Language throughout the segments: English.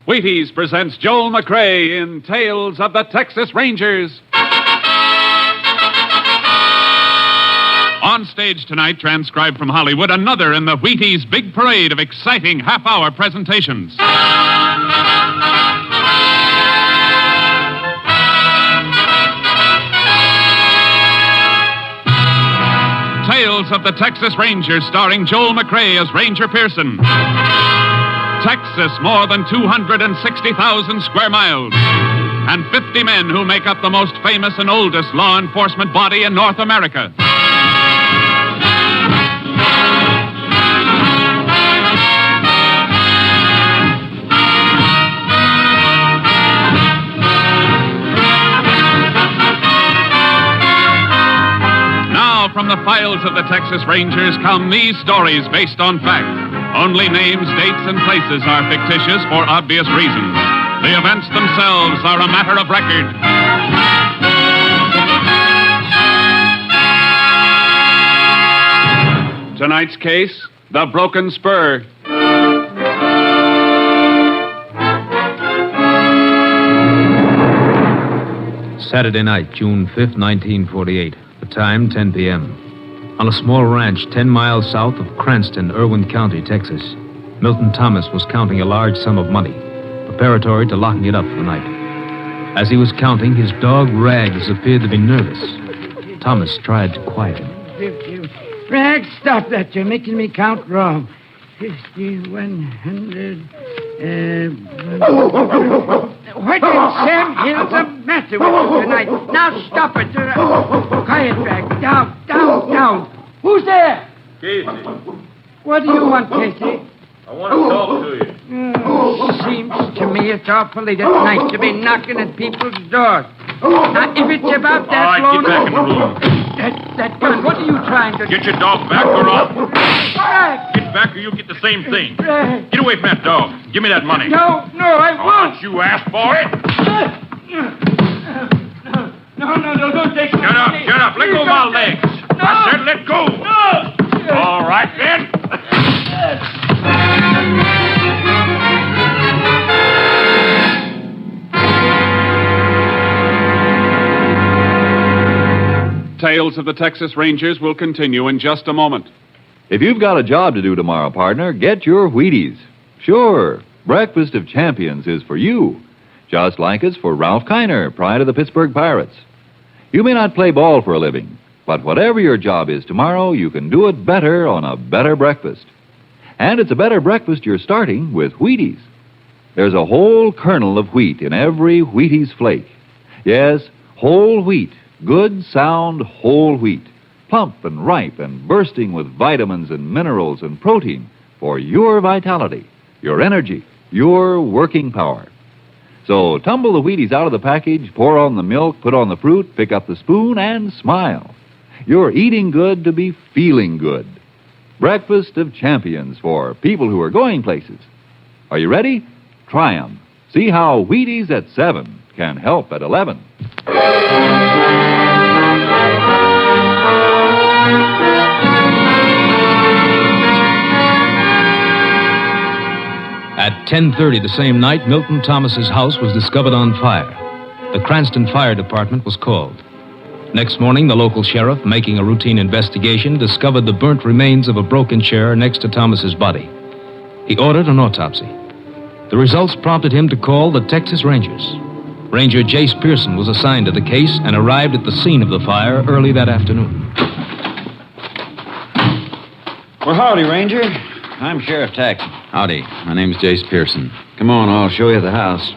Wheaties presents Joel McCrea in Tales of the Texas Rangers. On stage tonight, transcribed from Hollywood, another in the Wheaties big parade of exciting half-hour presentations. Tales of the Texas Rangers, starring Joel McCrea as Ranger Pearson. Texas, more than 260,000 square miles, and 50 men who make up the most famous and oldest law enforcement body in North America. Now, from the files of the Texas Rangers come these stories based on fact. Only names, dates, and places are fictitious for obvious reasons. The events themselves are a matter of record. Tonight's case, the broken spur. Saturday night, June 5th, 1948. The time, 10 p.m. On a small ranch 10 miles south of Cranston, Irwin County, Texas, Milton Thomas was counting a large sum of money, preparatory to locking it up for the night. As he was counting, his dog Rags appeared to be nervous. Thomas tried to quiet him. Rags, stop that. You're making me count wrong. 50, 100... What in Sam Hill's the matter with you tonight? Now stop it. Quiet, Rags. Down. Who's there? Casey. What do you want, Casey? I want to talk to you. Seems to me it's awful late at night to be knocking at people's doors. Now, if it's about that All right, get back in the room. That gun, what are you trying to do? Get your dog back or I'll... Rags! Get back or you'll get the same thing. Rags! Get away from that dog. Give me that money. No, I won't. Don't you ask for it? No, don't take Shut up. Let go of my legs. No. I said let go. No. All right, then. Tales of the Texas Rangers will continue in just a moment. If you've got a job to do tomorrow, partner, get your Wheaties. Sure, Breakfast of Champions is for you, just like it's for Ralph Kiner, pride of the Pittsburgh Pirates. You may not play ball for a living, but whatever your job is tomorrow, you can do it better on a better breakfast. And it's a better breakfast you're starting with Wheaties. There's a whole kernel of wheat in every Wheaties flake. Yes, whole wheat. Good, sound, whole wheat. Plump and ripe and bursting with vitamins and minerals and protein for your vitality, your energy, your working power. So tumble the Wheaties out of the package, pour on the milk, put on the fruit, pick up the spoon, and smile. You're eating good to be feeling good. Breakfast of Champions for people who are going places. Are you ready? Try 'em. See how Wheaties at 7 can help at 11. At 10:30 the same night, Milton Thomas's house was discovered on fire. The Cranston Fire Department was called. Next morning, the local sheriff, making a routine investigation, discovered the burnt remains of a broken chair next to Thomas's body. He ordered an autopsy. The results prompted him to call the Texas Rangers. Ranger Jace Pearson was assigned to the case and arrived at the scene of the fire early that afternoon. Well, howdy, Ranger. I'm Sheriff Taxon. Howdy. My name's Jace Pearson. Come on, I'll show you the house.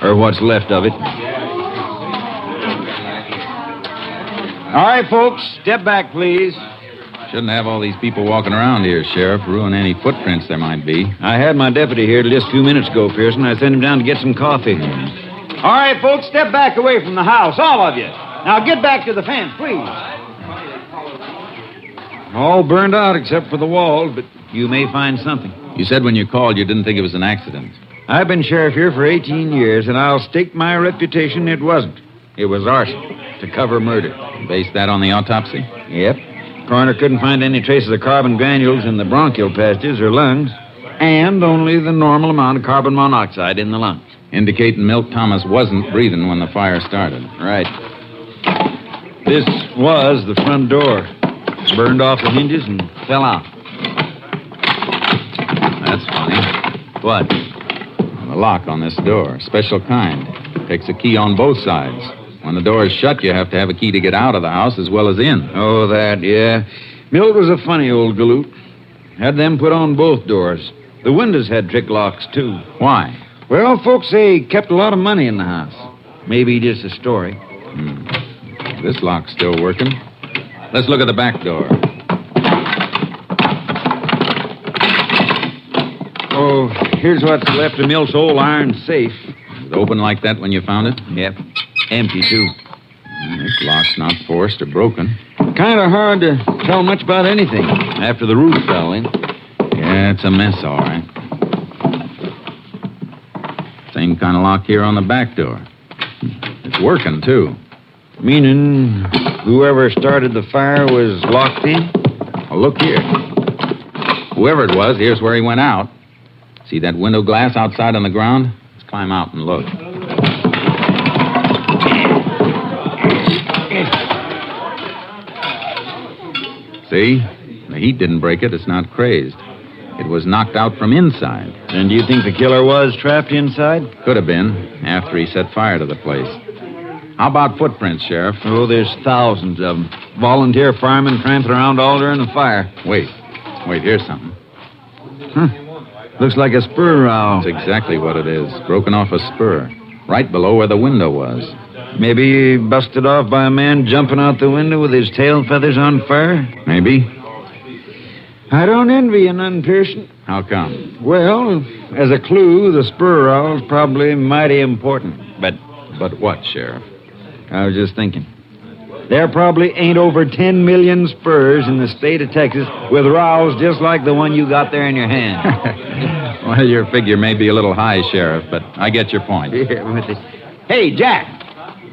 Or what's left of it. All right, folks, step back, please. Shouldn't have all these people walking around here, Sheriff. Ruin any footprints there might be. I had my deputy here till just a few minutes ago, Pearson. I sent him down to get some coffee. All right, folks, step back away from the house, all of you. Now get back to the fence, please. All burned out except for the walls, but you may find something. You said when you called you didn't think it was an accident. I've been sheriff here for 18 years, and I'll stake my reputation it wasn't. It was arson to cover murder. Based that on the autopsy? Yep. Coroner couldn't find any traces of carbon granules in the bronchial passages or lungs. And only the normal amount of carbon monoxide in the lungs. Indicating Milt Thomas wasn't breathing when the fire started. Right. This was the front door. Burned off the hinges and fell out. That's funny. What? The lock on this door, special kind. Takes a key on both sides. When the door is shut, you have to have a key to get out of the house as well as in. Oh, that, yeah. Milt was a funny old galoot. Had them put on both doors. The windows had trick locks, too. Why? Well, folks say he kept a lot of money in the house. Maybe just a story. This lock's still working. Let's look at the back door. Oh, here's what's left of Milt's old iron safe. Was it open like that when you found it? Yep. Empty, too. This lock's not forced or broken. Kind of hard to tell much about anything after the roof fell in. Yeah, it's a mess, all right. Same kind of lock here on the back door. It's working, too. Meaning whoever started the fire was locked in? Well, look here. Whoever it was, here's where he went out. See that window glass outside on the ground? Let's climb out and look. See? The heat didn't break it. It's not crazed. It was knocked out from inside. And do you think the killer was trapped inside? Could have been, after he set fire to the place. How about footprints, Sheriff? Oh, there's thousands of them. Volunteer firemen tramping around all during the fire. Wait, here's something. Looks like a spur rowel. That's exactly what it is. Broken off a spur. Right below where the window was. Maybe busted off by a man jumping out the window with his tail feathers on fire? Maybe. I don't envy you none, Pearson. How come? Well, as a clue, the spur rowel's probably mighty important. But what, Sheriff? I was just thinking. There probably ain't over 10 million spurs in the state of Texas with rowels just like the one you got there in your hand. Well, your figure may be a little high, Sheriff, but I get your point. Hey, Jack.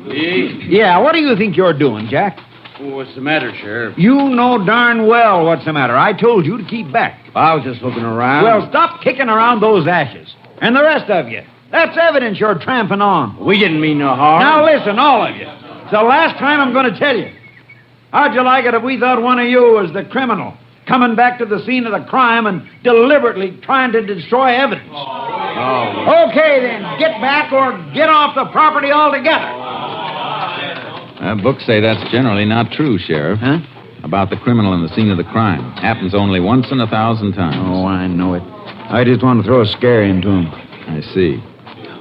Yeah, what do you think you're doing, Jack? What's the matter, Sheriff? You know darn well what's the matter. I told you to keep back. I was just looking around. Well, stop kicking around those ashes. And the rest of you. That's evidence you're tramping on. We didn't mean no harm. Now listen, all of you. It's the last time I'm going to tell you. How'd you like it if we thought one of you was the criminal, coming back to the scene of the crime and deliberately trying to destroy evidence? Oh. Okay, then, get back or get off the property altogether. Books say that's generally not true, Sheriff. Huh? About the criminal in the scene of the crime. Happens only once in 1,000 times. Oh, I know it. I just want to throw a scare into him. I see.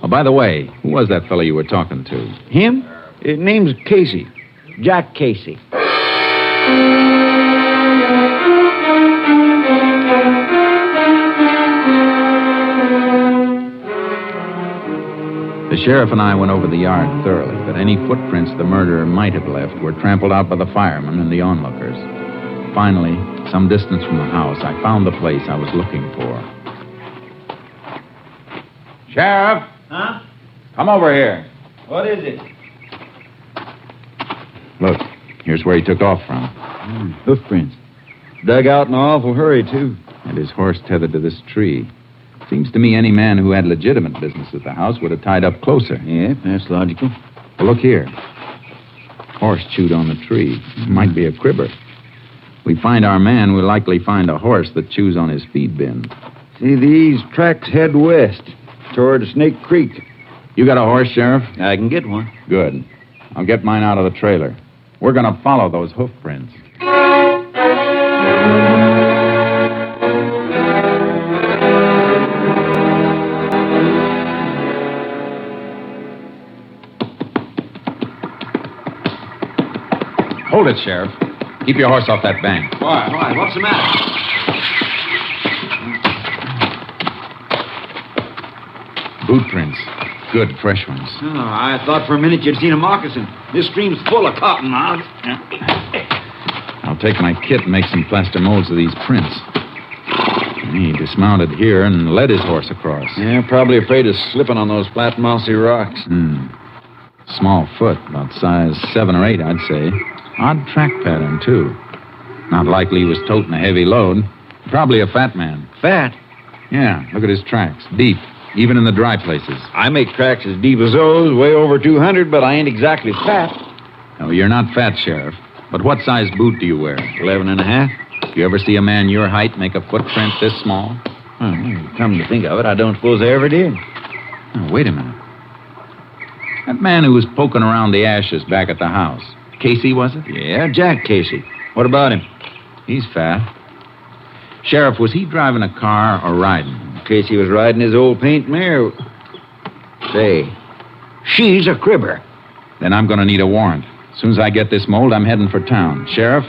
Oh, by the way, who was that fellow you were talking to? Him? His name's Casey. Jack Casey. The sheriff and I went over the yard thoroughly, but any footprints the murderer might have left were trampled out by the firemen and the onlookers. Finally, some distance from the house, I found the place I was looking for. Sheriff? Huh? Come over here. What is it? Look, here's where he took off from. Hoofprints. Dug out in an awful hurry, too. And his horse tethered to this tree. Seems to me any man who had legitimate business at the house would have tied up closer. Yeah, that's logical. Well, look here. Horse chewed on the tree. Might be a cribber. We find our man, we'll likely find a horse that chews on his feed bin. See, these tracks head west toward Snake Creek. You got a horse, Sheriff? I can get one. Good. I'll get mine out of the trailer. We're going to follow those hoof prints. Hold it, Sheriff. Keep your horse off that bank. Why? What's the matter? Boot prints. Good, fresh ones. Oh, I thought for a minute you'd seen a moccasin. This stream's full of cottonmouths. I'll take my kit and make some plaster molds of these prints. He dismounted here and led his horse across. Yeah, probably afraid of slipping on those flat, mossy rocks. Small foot, about size 7 or 8, I'd say. Odd track pattern, too. Not likely he was toting a heavy load. Probably a fat man. Fat? Yeah, look at his tracks. Deep, even in the dry places. I make tracks as deep as those, way over 200, but I ain't exactly fat. No, you're not fat, Sheriff. But what size boot do you wear? 11 and a half. You ever see a man your height make a footprint this small? Come to think of it, I don't suppose I ever did. Oh, wait a minute. That man who was poking around the ashes back at the house. Casey, was it? Yeah, Jack Casey. What about him? He's fat. Sheriff, was he driving a car or riding? Casey was riding his old paint mare. Say, she's a cribber. Then I'm going to need a warrant. As soon as I get this mold, I'm heading for town. Sheriff,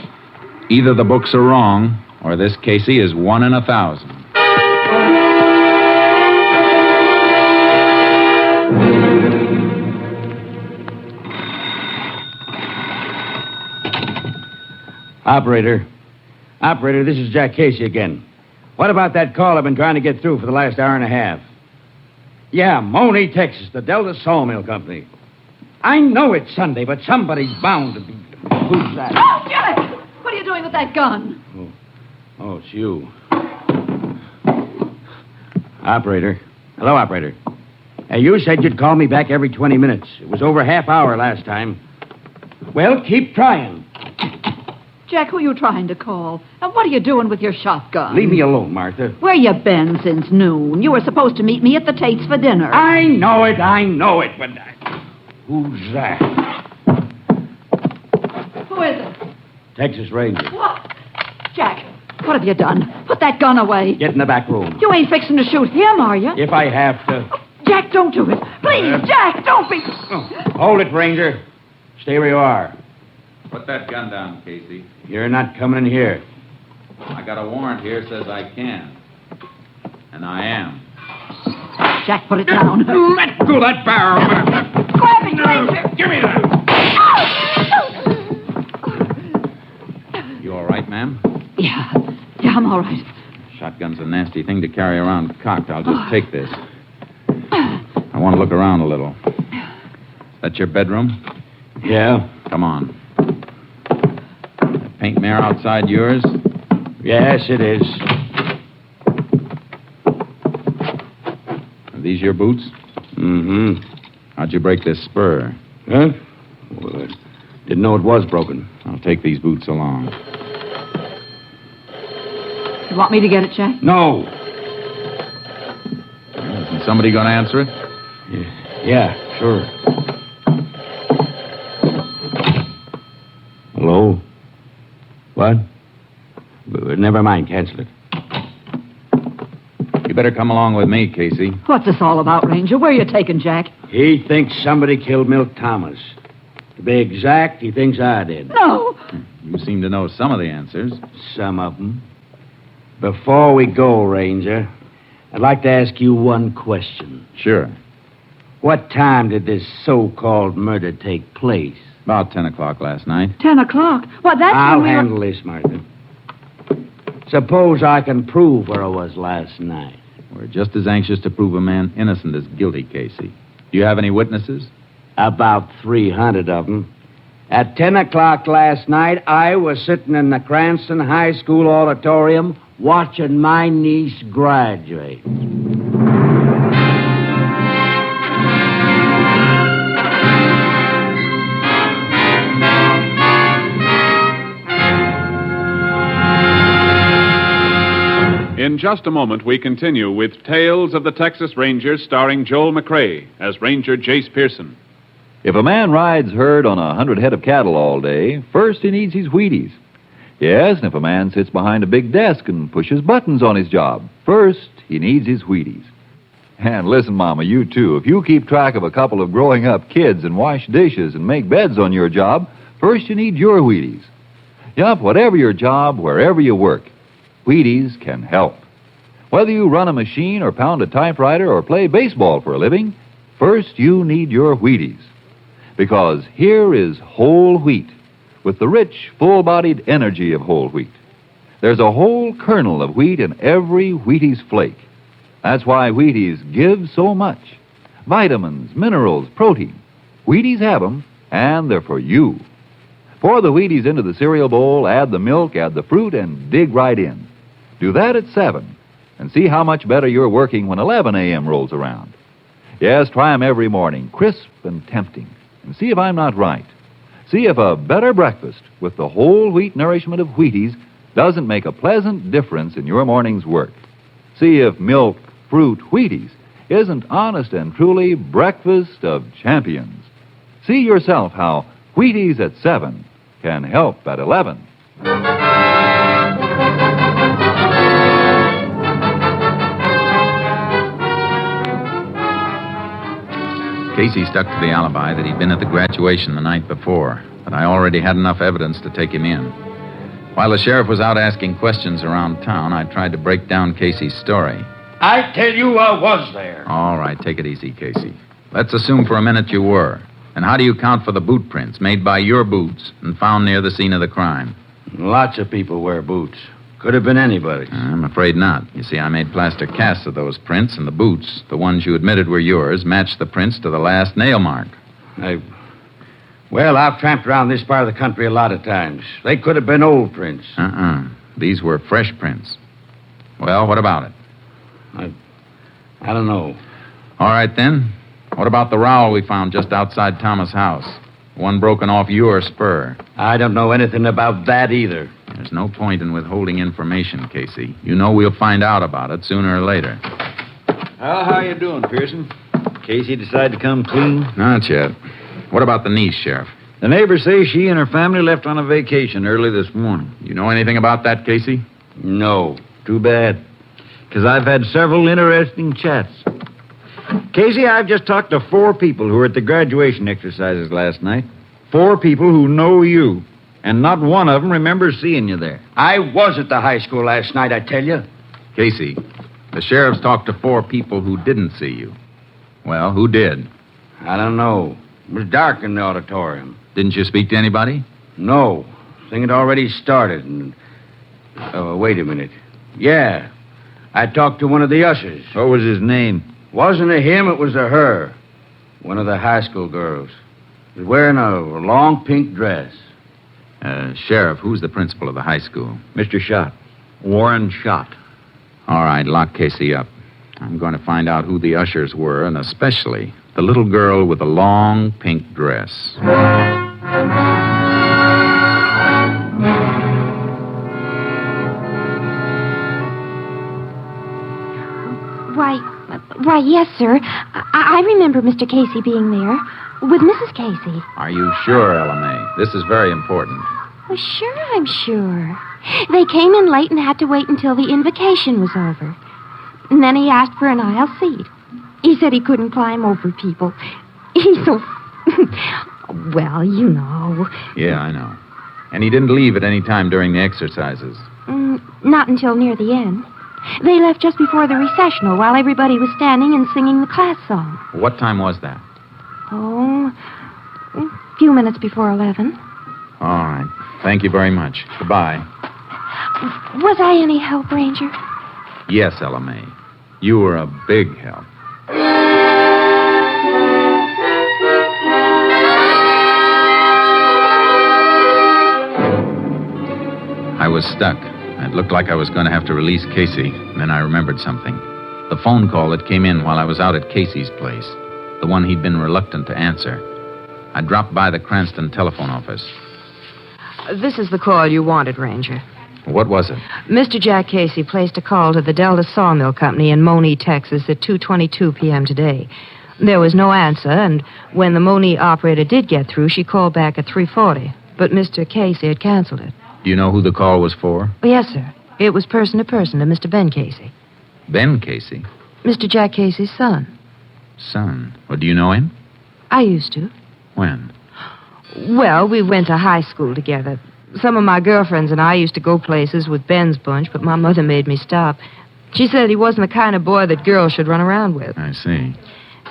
either the books are wrong, or this Casey is 1 in 1,000. Operator, this is Jack Casey again. What about that call I've been trying to get through for the last hour and a half? Yeah, Money, Texas, the Delta Sawmill Company. I know it's Sunday, but somebody's bound to be. Who's that? Oh, Jack! What are you doing with that gun? Oh, it's you. Operator. Hello, operator. You said you'd call me back every 20 minutes. It was over half hour last time. Well, keep trying. Jack, who are you trying to call? And what are you doing with your shotgun? Leave me alone, Martha. Where you been since noon? You were supposed to meet me at the Tate's for dinner. I know it, but... Who's that? Who is it? Texas Ranger. What? Jack, what have you done? Put that gun away. Get in the back room. You ain't fixing to shoot him, are you? If I have to. Jack, don't do it. Please, Jack, don't be... Hold it, Ranger. Stay where you are. Put that gun down, Casey. You're not coming in here. I got a warrant here says I can. And I am. Jack, put it down. Let go that barrel. Grab it, Ranger. Give me that. You all right, ma'am? Yeah, I'm all right. Shotgun's a nasty thing to carry around cocked. I'll just take this. I want to look around a little. Is that your bedroom? Yeah. Come on. That paint mare outside yours? Yes, it is. Are these your boots? Mm-hmm. How'd you break this spur? Huh? Well, I didn't know it was broken. I'll take these boots along. You want me to get it, Jack? No. Isn't somebody going to answer it? Yeah, sure. Hello? What? Never mind, cancel it. You better come along with me, Casey. What's this all about, Ranger? Where are you taking Jack? He thinks somebody killed Milt Thomas. To be exact, he thinks I did. No. You seem to know some of the answers. Some of them. Before we go, Ranger, I'd like to ask you one question. Sure. What time did this so-called murder take place? About 10 o'clock last night. 10 o'clock. Why, that's I'll when we were... handle this, Martha. Suppose I can prove where I was last night. We're just as anxious to prove a man innocent as guilty, Casey. Do you have any witnesses? About 300 of them. At 10 o'clock last night, I was sitting in the Cranston High School auditorium watching my niece graduate. In just a moment, we continue with Tales of the Texas Rangers starring Joel McCrea as Ranger Jace Pearson. If a man rides herd on 100 head of cattle all day, first he needs his Wheaties. Yes, and if a man sits behind a big desk and pushes buttons on his job, first he needs his Wheaties. And listen, Mama, you too. If you keep track of a couple of growing up kids and wash dishes and make beds on your job, first you need your Wheaties. Yup, whatever your job, wherever you work, Wheaties can help. Whether you run a machine or pound a typewriter or play baseball for a living, first you need your Wheaties. Because here is whole wheat with the rich, full-bodied energy of whole wheat. There's a whole kernel of wheat in every Wheaties flake. That's why Wheaties give so much. Vitamins, minerals, protein. Wheaties have them, and they're for you. Pour the Wheaties into the cereal bowl, add the milk, add the fruit, and dig right in. Do that at 7. and see how much better you're working when 11 a.m. rolls around. Yes, try 'em every morning, crisp and tempting, and see if I'm not right. See if a better breakfast with the whole wheat nourishment of Wheaties doesn't make a pleasant difference in your morning's work. See if milk, fruit, Wheaties isn't honest and truly breakfast of champions. See yourself how Wheaties at 7 can help at 11. Casey stuck to the alibi that he'd been at the graduation the night before, but I already had enough evidence to take him in. While the sheriff was out asking questions around town, I tried to break down Casey's story. I tell you, I was there. All right, take it easy, Casey. Let's assume for a minute you were. And how do you account for the boot prints made by your boots and found near the scene of the crime? Lots of people wear boots. Could have been anybody. I'm afraid not. You see, I made plaster casts of those prints, and the boots, the ones you admitted were yours, matched the prints to the last nail mark. Well, I've tramped around this part of the country a lot of times. They could have been old prints. These were fresh prints. Well, what about it? I don't know. All right, then. What about the rowel we found just outside Thomas' house? One broken off your spur. I don't know anything about that either. There's no point in withholding information, Casey. You know we'll find out about it sooner or later. Well, how you doing, Pearson? Casey decided to come clean? Not yet. What about the niece, Sheriff? The neighbors say she and her family left on a vacation early this morning. You know anything about that, Casey? No. Too bad. Because I've had several interesting chats. Casey, I've just talked to 4 people who were at the graduation exercises last night. 4 people who know you. And not one of them remembers seeing you there. I was at the high school last night, I tell you. Casey, the sheriff's talked to 4 people who didn't see you. Well, who did? I don't know. It was dark in the auditorium. Didn't you speak to anybody? No. Thing had already started. And wait a minute. Yeah. I talked to one of the ushers. What was his name? Wasn't a him, it was a her. One of the high school girls. She was wearing a long pink dress. Sheriff, who's the principal of the high school? Mr. Schott. Warren Schott. All right, lock Casey up. I'm going to find out who the ushers were, and especially the little girl with the long pink dress. Why, yes, sir. I remember Mr. Casey being there with Mrs. Casey. Are you sure, LMA? This is very important. Well, sure, I'm sure. They came in late and had to wait until the invocation was over. And then he asked for an aisle seat. He said he couldn't climb over people. He's so... well, you know. Yeah, I know. And he didn't leave at any time during the exercises? Not until near the end. They left just before the recessional while everybody was standing and singing the class song. What time was that? Oh, a few minutes before 11. All right. Thank you very much. Goodbye. Was I any help, Ranger? Yes, LMA. You were a big help. I was stuck. It looked like I was going to have to release Casey. Then I remembered something. The phone call that came in while I was out at Casey's place. The one he'd been reluctant to answer. I dropped by the Cranston telephone office. This is the call you wanted, Ranger. What was it? Mr. Jack Casey placed a call to the Delta Sawmill Company in Monee, Texas at 2:22 p.m. today. There was no answer, and when the Monee operator did get through, she called back at 3:40. But Mr. Casey had canceled it. Do you know who the call was for? Yes, sir. It was person to person to Mr. Ben Casey. Ben Casey? Mr. Jack Casey's son. Son? Well, do you know him? I used to. When? Well, we went to high school together. Some of my girlfriends and I used to go places with Ben's bunch, but my mother made me stop. She said he wasn't the kind of boy that girls should run around with. I see.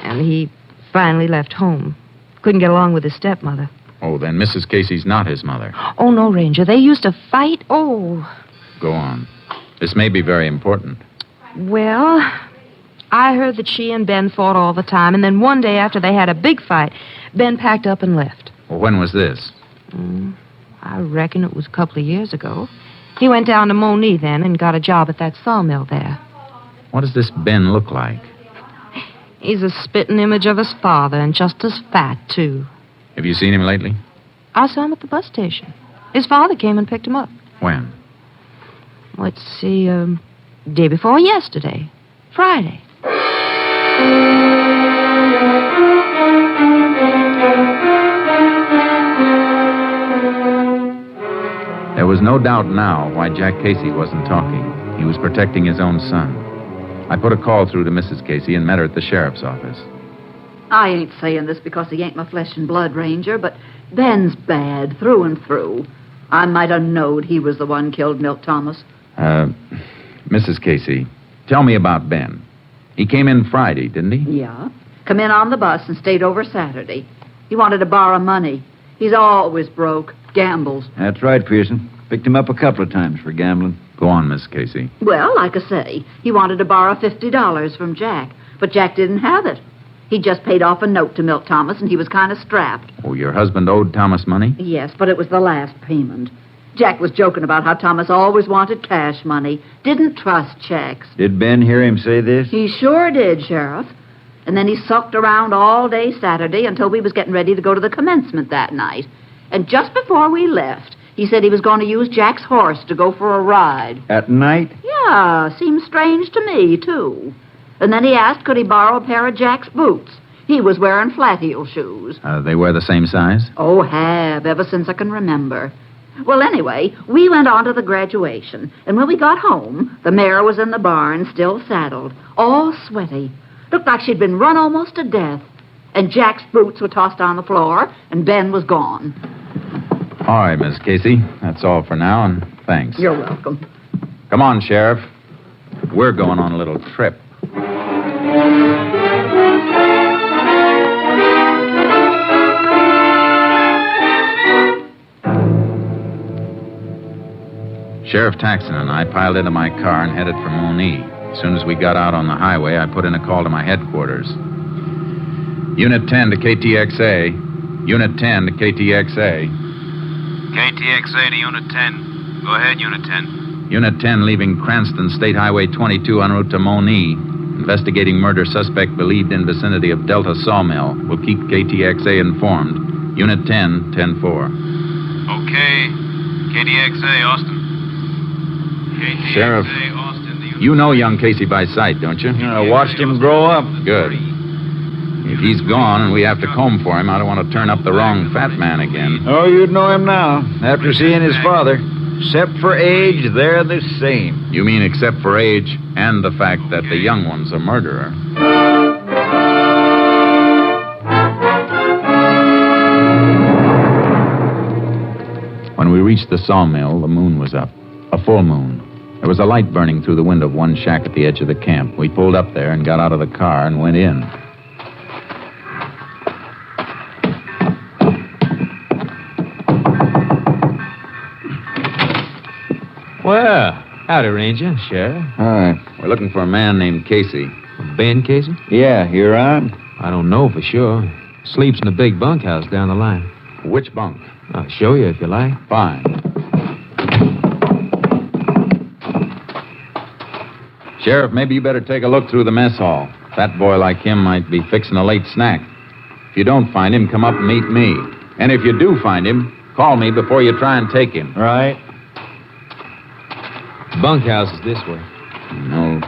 And he finally left home. Couldn't get along with his stepmother. Oh, then Mrs. Casey's not his mother. Oh, no, Ranger. They used to fight. Oh. Go on. This may be very important. Well, I heard that she and Ben fought all the time, and then one day after they had a big fight, Ben packed up and left. Well, when was this? I reckon it was a couple of years ago. He went down to Monee then and got a job at that sawmill there. What does this Ben look like? He's a spitting image of his father and just as fat, too. Have you seen him lately? I saw him at the bus station. His father came and picked him up. When? Let's see, day before yesterday. Friday. There was no doubt now why Jack Casey wasn't talking. He was protecting his own son. I put a call through to Mrs. Casey and met her at the sheriff's office. I ain't saying this because he ain't my flesh and blood, Ranger, but Ben's bad through and through. I might have knowed he was the one killed Milt Thomas. Mrs. Casey, tell me about Ben. He came in Friday, didn't he? Yeah. Come in on the bus and stayed over Saturday. He wanted to borrow money. He's always broke. Gambles. That's right, Pearson. Picked him up a couple of times for gambling. Go on, Miss Casey. Well, like I say, he wanted to borrow $50 from Jack, but Jack didn't have it. He just paid off a note to Milt Thomas, and he was kind of strapped. Oh, your husband owed Thomas money? Yes, but it was the last payment. Jack was joking about how Thomas always wanted cash money, didn't trust checks. Did Ben hear him say this? He sure did, Sheriff. And then he sucked around all day Saturday until we was getting ready to go to the commencement that night. And just before we left, he said he was going to use Jack's horse to go for a ride. At night? Yeah, seems strange to me, too. And then he asked could he borrow a pair of Jack's boots. He was wearing flat-heel shoes. They wear the same size? Oh, have, ever since I can remember. Well, anyway, we went on to the graduation, and when we got home, the mare was in the barn, still saddled, all sweaty. Looked like she'd been run almost to death. And Jack's boots were tossed on the floor, and Ben was gone. All right, Miss Casey. That's all for now, and thanks. You're welcome. Come on, Sheriff. We're going on a little trip. Sheriff Taxon and I piled into my car and headed for Monee. As soon as we got out on the highway, I put in a call to my headquarters. Unit 10 to KTXA. Unit 10 to KTXA. KTXA to Unit 10. Go ahead, Unit 10. Unit 10 leaving Cranston State Highway 22 en route to Monee. Investigating murder suspect believed in vicinity of Delta Sawmill. Will keep KTXA informed. Unit 10, 10-4. Okay. KTXA, Austin. KTXA, Sheriff, Austin, the you know young Casey by sight, don't you? I watched him grow up. Good. If he's gone and we have to comb for him, I don't want to turn up the wrong fat man again. Oh, you'd know him now, after seeing his father. Except for age, they're the same. You mean except for age and the fact that the young one's a murderer? When we reached the sawmill, the moon was up. A full moon. There was a light burning through the window of one shack at the edge of the camp. We pulled up there and got out of the car and went in. Well, howdy, Ranger, Sheriff. All right. We're looking for a man named Casey. Ben Casey? Yeah, you're on? I don't know for sure. Sleeps in the big bunkhouse down the line. Which bunk? I'll show you if you like. Fine. Sheriff, maybe you better take a look through the mess hall. Fat boy like him might be fixing a late snack. If you don't find him, come up and meet me. And if you do find him, call me before you try and take him. Right. Bunkhouse is this way.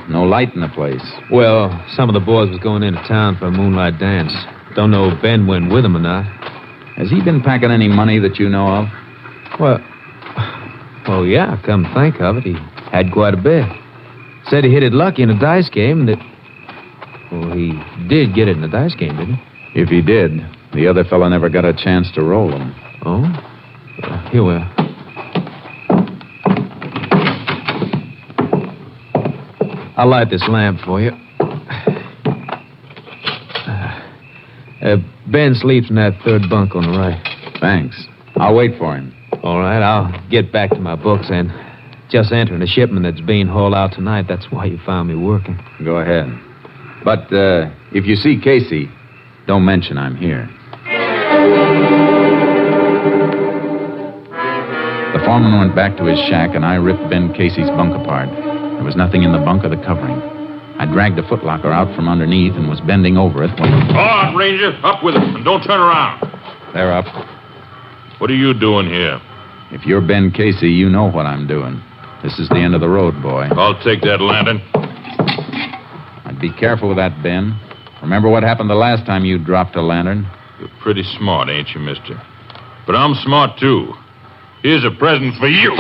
No light in the place. Well, some of the boys was going into town for a moonlight dance. Don't know if Ben went with them or not. Has he been packing any money that you know of? Well, yeah, come to think of it, he had quite a bit. Said he hit it lucky in a dice game that... Well, he did get it in a dice game, didn't he? If he did, the other fella never got a chance to roll them. Oh? Here we are. I'll light this lamp for you. Ben sleeps in that third bunk on the right. Thanks. I'll wait for him. All right, I'll get back to my books and just entering a shipment that's being hauled out tonight. That's why you found me working. Go ahead. But if you see Casey, don't mention I'm here. The foreman went back to his shack, and I ripped Ben Casey's bunk apart. There was nothing in the bunk or the covering. I dragged a footlocker out from underneath and was bending over it when... All right, Ranger. Up with it, and don't turn around. They're up. What are you doing here? If you're Ben Casey, you know what I'm doing. This is the end of the road, boy. I'll take that lantern. I'd be careful with that, Ben. Remember what happened the last time you dropped a lantern? You're pretty smart, ain't you, mister? But I'm smart, too. Here's a present for you.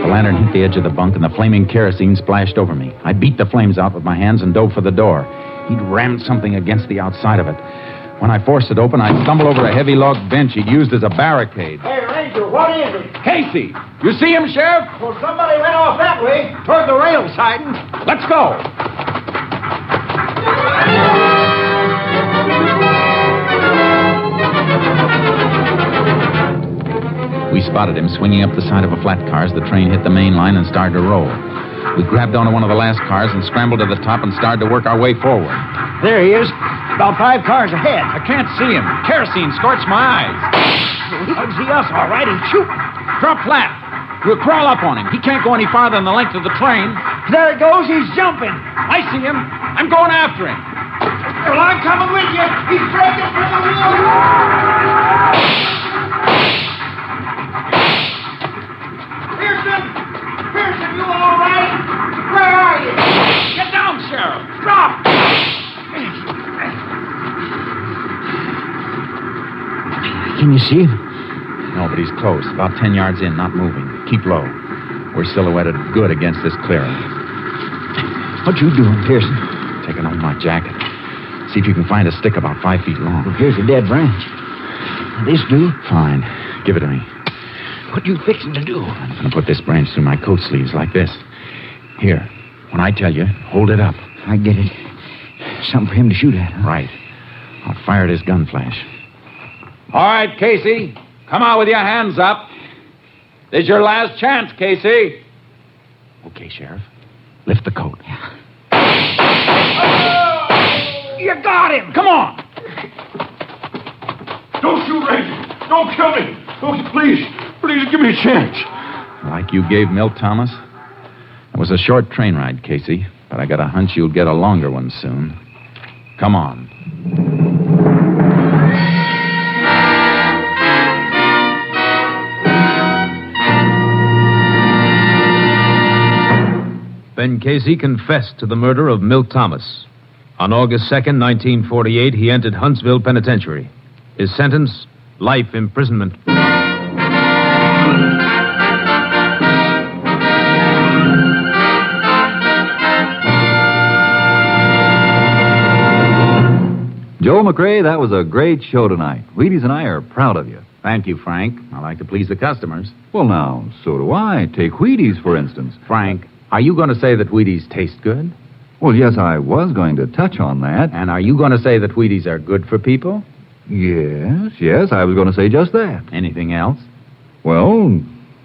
The lantern hit the edge of the bunk, and the flaming kerosene splashed over me. I beat the flames out with my hands and dove for the door. He'd rammed something against the outside of it. When I forced it open, I stumbled over a heavy log bench he'd used as a barricade. Hey, Ranger, what is it? Casey! You see him, Sheriff? Well, somebody went off that way, toward the rail siding. Let's go. We spotted him swinging up the side of a flat car as the train hit the main line and started to roll. We grabbed onto one of the last cars and scrambled to the top and started to work our way forward. There he is, about 5 cars ahead. I can't see him. Kerosene scorched my eyes. He can see us, all right. He's shooting. Drop flat. We'll crawl up on him. He can't go any farther than the length of the train. There he goes. He's jumping. I see him. I'm going after him. Well, I'm coming with you. He's breaking for the wheel. Pearson, you all right? Where are you? Get down, Sheriff. Drop. Can you see him? No, but he's close. About 10 yards in, not moving. Keep low. We're silhouetted good against this clearing. What you doing, Pearson? Taking off my jacket. See if you can find a stick about 5 feet long. Well, here's a dead branch. This do? Fine. Give it to me. What you fixing to do? I'm going to put this branch through my coat sleeves like this. Here. When I tell you, hold it up. I get it. Something for him to shoot at, huh? Right. I'll fire at his gun flash. All right, Casey. Come on with your hands up. This is your last chance, Casey. Okay, Sheriff. Lift the coat. You got him! Come on. Don't shoot, Ranger. Don't kill me. Oh, please give me a chance. Like you gave Milt Thomas? It was a short train ride, Casey, but I got a hunch you'll get a longer one soon. Come on. Ben Casey confessed to the murder of Milt Thomas. On August 2nd, 1948, he entered Huntsville Penitentiary. His sentence, life imprisonment. Joel McCrea, that was a great show tonight. Wheaties and I are proud of you. Thank you, Frank. I like to please the customers. Well, now, so do I. Take Wheaties, for instance. Frank, are you going to say that Wheaties taste good? Well, yes, I was going to touch on that. And are you going to say that Wheaties are good for people? Yes, I was going to say just that. Anything else? Well,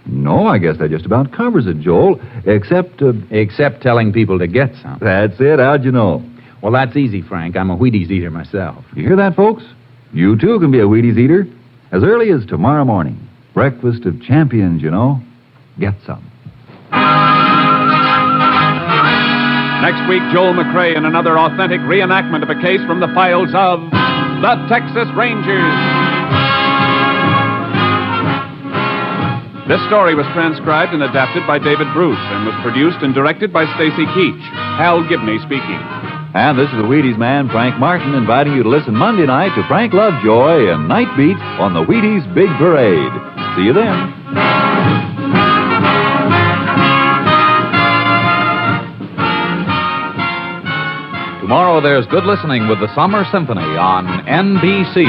no, I guess that just about covers it, Joel, except... Except telling people to get some. That's it. How'd you know? Well, that's easy, Frank. I'm a Wheaties eater myself. You hear that, folks? You, too, can be a Wheaties eater. As early as tomorrow morning. Breakfast of champions, you know. Get some. Next week, Joel McCrea in another authentic reenactment of a case from the files of the Texas Rangers. This story was transcribed and adapted by David Bruce and was produced and directed by Stacy Keach. Hal Gibney speaking. And this is the Wheaties man, Frank Martin, inviting you to listen Monday night to Frank Lovejoy and Night Beat on the Wheaties Big Parade. See you then. Tomorrow there's good listening with the Summer Symphony on NBC.